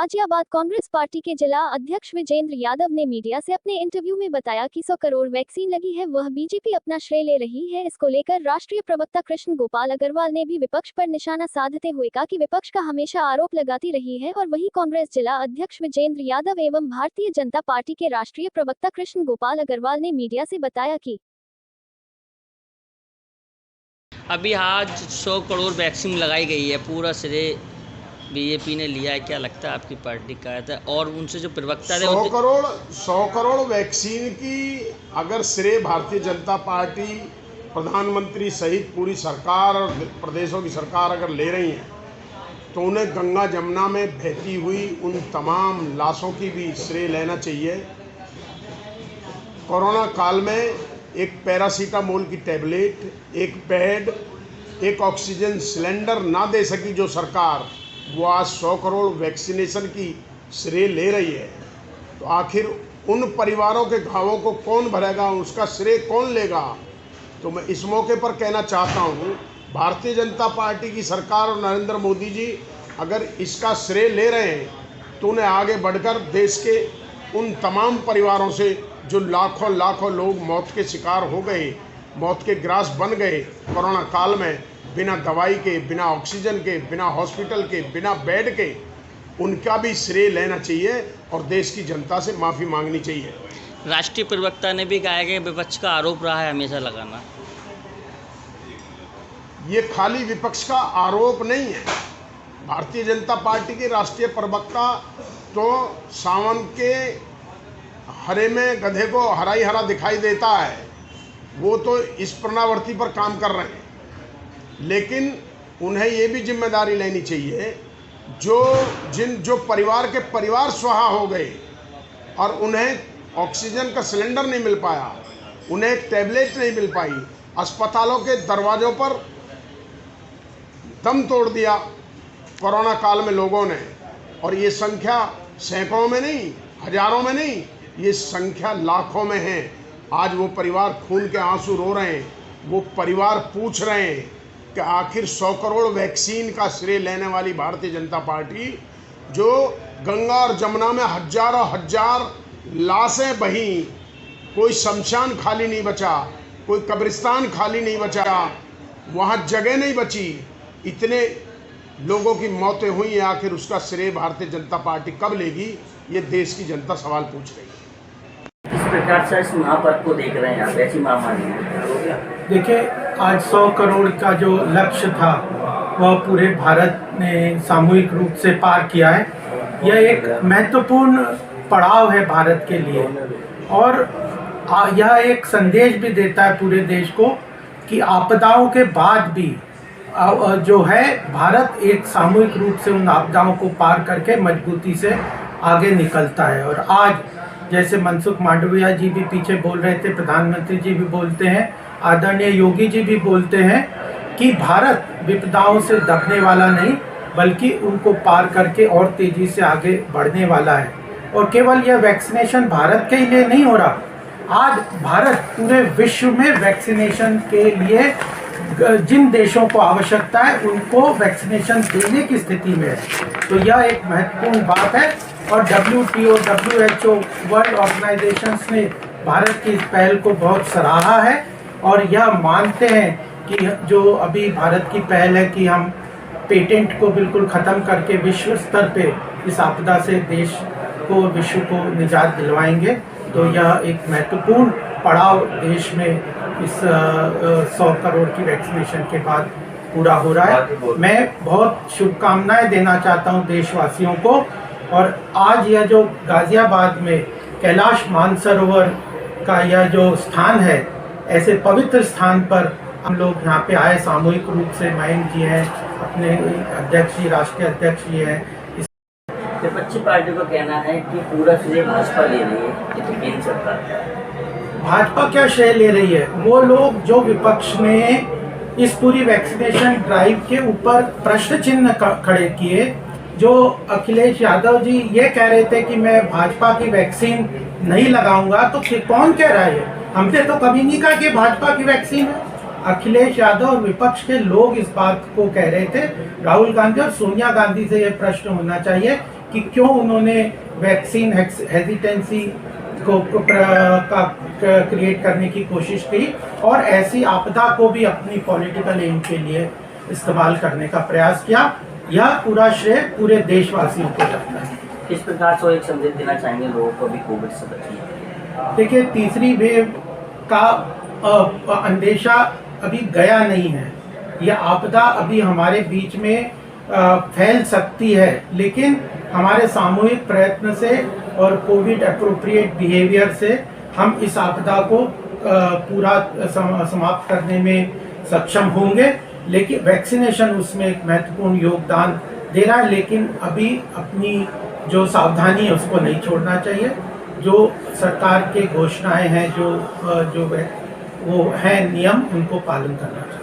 Ghaziabad Congress party के जिला अध्यक्ष विजेंद्र यादव ने मीडिया से अपने इंटरव्यू में बताया कि 100 करोड़ वैक्सीन लगी है, वह बीजेपी अपना श्रेय ले रही है। इसको लेकर राष्ट्रीय प्रवक्ता कृष्ण गोपाल अग्रवाल ने भी विपक्ष पर निशाना साधते हुए कहा कि विपक्ष का हमेशा आरोप लगाती रही है। और वहीं कांग्रेस जिला अध्यक्ष विजेंद्र यादव एवं भारतीय जनता पार्टी के राष्ट्रीय प्रवक्ता कृष्ण गोपाल अग्रवाल ने मीडिया से बताया कि अभी आज 100 करोड़ वैक्सीन लगाई गई है, पूरा श्रेय बीजेपी ने लिया है। क्या लगता है आपकी पार्टी का है? और उनसे जो प्रवक्ता थे 100 करोड़ वैक्सीन की अगर श्रेय भारतीय जनता पार्टी, प्रधानमंत्री सहित पूरी सरकार और प्रदेशों की सरकार अगर ले रही है तो उन्हें गंगा जमुना में बहती हुई उन तमाम लाशों की भी श्रेय लेना चाहिए। कोरोना काल में एक पैरासीटामोल की टैबलेट, एक बेड, एक ऑक्सीजन सिलेंडर ना दे सकी जो सरकार, वो आज 100 करोड़ वैक्सीनेशन की श्रेय ले रही है। तो आखिर उन परिवारों के घावों को कौन भरेगा, उसका श्रेय कौन लेगा? तो मैं इस मौके पर कहना चाहता हूँ, भारतीय जनता पार्टी की सरकार और नरेंद्र मोदी जी अगर इसका श्रेय ले रहे हैं तो उन्हें आगे बढ़कर देश के उन तमाम परिवारों से जो लाखों लाखों लोग मौत के शिकार हो गए, मौत के ग्रास बन गए कोरोना काल में, बिना दवाई के, बिना ऑक्सीजन के, बिना हॉस्पिटल के, बिना बेड के, उनका भी श्रेय लेना चाहिए और देश की जनता से माफ़ी मांगनी चाहिए। राष्ट्रीय प्रवक्ता ने भी कहा है कि विपक्ष का आरोप रहा है हमेशा लगाना। ये खाली विपक्ष का आरोप नहीं है। भारतीय जनता पार्टी के राष्ट्रीय प्रवक्ता तो सावन के हरे में गधे को हरा ही हरा दिखाई देता है, वो तो इस प्रणावर्ती पर काम कर रहे हैं। लेकिन उन्हें ये भी जिम्मेदारी लेनी चाहिए जो परिवार के परिवार स्वाहा हो गए और उन्हें ऑक्सीजन का सिलेंडर नहीं मिल पाया, उन्हें एक टैबलेट नहीं मिल पाई, अस्पतालों के दरवाजों पर दम तोड़ दिया कोरोना काल में लोगों ने। और ये संख्या सैकड़ों में नहीं, हजारों में नहीं, ये संख्या लाखों में है। आज वो परिवार खून के आंसू रो रहे हैं, वो परिवार पूछ रहे हैं कि आखिर 100 करोड़ वैक्सीन का श्रेय लेने वाली भारतीय जनता पार्टी, जो गंगा और जमुना में हजारों हजार लाशें बही, कोई शमशान खाली नहीं बचा, कोई कब्रिस्तान खाली नहीं बचा, वहाँ जगह नहीं बची, इतने लोगों की मौतें हुई हैं, आखिर उसका श्रेय भारतीय जनता पार्टी कब लेगी? ये देश की जनता सवाल पूछ रही है। किस प्रकार से इस महापर्व को देख रहे हैं आप, ऐसी महामारी? देखिए, आज 100 करोड़ का जो लक्ष्य था वह पूरे भारत ने सामूहिक रूप से पार किया है। यह एक महत्वपूर्ण पड़ाव है भारत के लिए और यह एक संदेश भी देता है पूरे देश को कि आपदाओं के बाद भी जो है भारत एक सामूहिक रूप से उन आपदाओं को पार करके मजबूती से आगे निकलता है। और आज जैसे मनसुख मांडविया जी भी पीछे बोल रहे थे, प्रधानमंत्री जी भी बोलते हैं, आदरणीय योगी जी भी बोलते हैं कि भारत विपदाओं से दबने वाला नहीं बल्कि उनको पार करके और तेजी से आगे बढ़ने वाला है। और केवल यह वैक्सीनेशन भारत के लिए नहीं हो रहा, आज भारत पूरे विश्व में वैक्सीनेशन के लिए जिन देशों को आवश्यकता है उनको वैक्सीनेशन देने की स्थिति में है। तो यह एक महत्वपूर्ण बात है और WTO, WHO, वर्ल्ड ऑर्गेनाइजेशंस ने भारत की इस पहल को बहुत सराहा है और यह मानते हैं कि जो अभी भारत की पहल है कि हम पेटेंट को बिल्कुल ख़त्म करके विश्व स्तर पे इस आपदा से देश को, विश्व को निजात दिलवाएंगे। तो यह एक महत्वपूर्ण पड़ाव देश में इस 100 करोड़ की वैक्सीनेशन के बाद पूरा हो रहा है। मैं बहुत शुभकामनाएं देना चाहता हूं देशवासियों को। और आज यह जो गाजियाबाद में कैलाश मानसरोवर का यह जो स्थान है, ऐसे पवित्र स्थान पर हम लोग यहाँ पे आए सामूहिक रूप से। मयंक जी हैं, अपने अध्यक्ष जी, राष्ट्रीय अध्यक्ष जी हैं। विपक्षी पार्टी को कहना है कि पूरा श्रेय भाजपा ले रही है, केंद्र सरकार। भाजपा क्या श्रेय ले रही है? वो लोग जो विपक्ष ने इस पूरी वैक्सीनेशन ड्राइव के ऊपर प्रश्न चिन्ह खड़े किए, जो अखिलेश यादव जी ये कह रहे थे कि मैं भाजपा की वैक्सीन नहीं लगाऊंगा, तो कौन कह रहा है? हमने तो कभी नहीं कहा कि भाजपा की वैक्सीन है। अखिलेश यादव और विपक्ष के लोग इस बात को कह रहे थे। राहुल गांधी और सोनिया गांधी से यह प्रश्न होना चाहिए कि क्यों उन्होंने वैक्सीन हेजिटेंसी को क्रिएट करने की कोशिश की और ऐसी आपदा को भी अपनी पॉलिटिकल एम के लिए इस्तेमाल करने का प्रयास किया। यह पूरा श्रेय पूरे देशवासियों को जाता है। किस प्रकार से एक संदेश देना चाहेंगे लोगों को भी कोविड से बचने? देखिए, तीसरी वेव का अंदेशा अभी गया नहीं है। यह आपदा अभी हमारे बीच में फैल सकती है, लेकिन हमारे सामूहिक प्रयत्न से और कोविड अप्रोप्रिएट बिहेवियर से हम इस आपदा को पूरा समाप्त करने में सक्षम होंगे। लेकिन वैक्सीनेशन उसमें एक महत्वपूर्ण योगदान दे रहा है, लेकिन अभी अपनी जो सावधानी है उसको नहीं छोड़ना चाहिए। जो सरकार के घोषणाएं हैं, जो वो हैं नियम, उनको पालन करना चाहिए।